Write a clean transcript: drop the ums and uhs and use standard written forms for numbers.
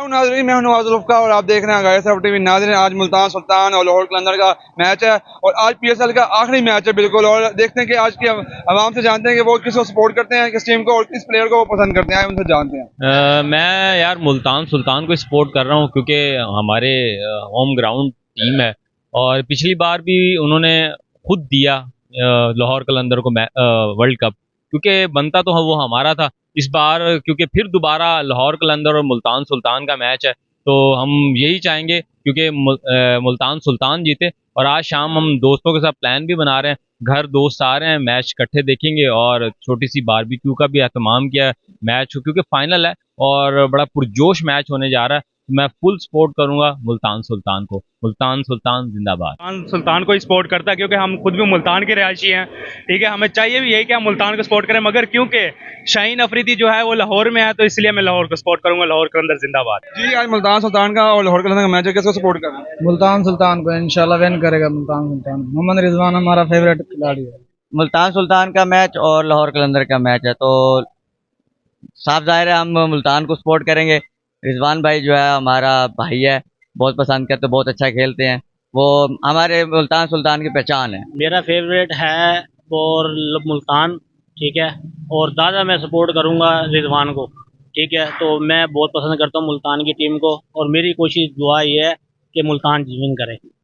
नाज़रीन, मैं हूं नवाज़ुल का और आप देख रहे हैं गाइस टीवी। नाज़रीन, आज मुल्तान सुल्तान और लाहौर कलंदर का मैच है और आज पीएसएल का आखिरी मैच है बिल्कुल। और देखते हैं कि आज की आवाम से जानते हैं कि वो किसको सपोर्ट करते हैं, किस टीम को और किस प्लेयर को वो पसंद करते हैं, उनसे जानते हैं। मैं यार मुल्तान सुल्तान को सपोर्ट कर रहा हूँ क्योंकि हमारे होम ग्राउंड टीम है और पिछली बार भी उन्होंने खुद दिया लाहौर कलंदर को वर्ल्ड कप, क्योंकि बनता तो वो हमारा था। इस बार क्योंकि फिर दोबारा लाहौर कलंदर और मुल्तान सुल्तान का मैच है, तो हम यही चाहेंगे क्योंकि मुल्तान सुल्तान जीते। और आज शाम हम दोस्तों के साथ प्लान भी बना रहे हैं, घर दोस्त आ रहे हैं, मैच इकट्ठे देखेंगे और छोटी सी बारबेक्यू का भी एहतमाम किया है मैच क्योंकि फाइनल है और बड़ा पुरजोश मैच होने जा रहा है। मैं फुल सपोर्ट करूंगा मुल्तान सुल्तान को। मुल्तान सुल्तान जिंदाबाद। मुल्तान सुल्तान को ही सपोर्ट करता है क्योंकि हम खुद भी मुल्तान के रहायशी हैं। ठीक है, हमें चाहिए भी यही कि हम मुल्तान को सपोर्ट करें, मगर क्योंकि शाहीन अफरीदी जो है वो लाहौर में है तो इसलिए मैं लाहौर को सपोर्ट करूंगा। लाहौर कलंदर जिंदाबाद। जी, आज मुल्तान सुल्तान का और लाहौर कलंदर का मैच है, किसको सपोर्ट कर रहे हैं? मुल्तान सुल्तान को इंशाल्लाह विन करेगा। मुल्तान सुल्तान, मोहम्मद रिजवान हमारा फेवरेट खिलाड़ी है। मुल्तान सुल्तान का मैच और लाहौर कलंदर का मैच है तो साफ जाहिर है हम मुल्तान को सपोर्ट करेंगे। रिजवान भाई जो है हमारा भाई है, बहुत पसंद करते, बहुत अच्छा खेलते हैं, वो हमारे मुल्तान सुल्तान की पहचान है। मेरा फेवरेट है और मुल्तान, ठीक है, और ज़्यादा मैं सपोर्ट करूंगा रिजवान को। ठीक है, तो मैं बहुत पसंद करता हूँ मुल्तान की टीम को और मेरी कोशिश दुआ ये है कि मुल्तान विन करे।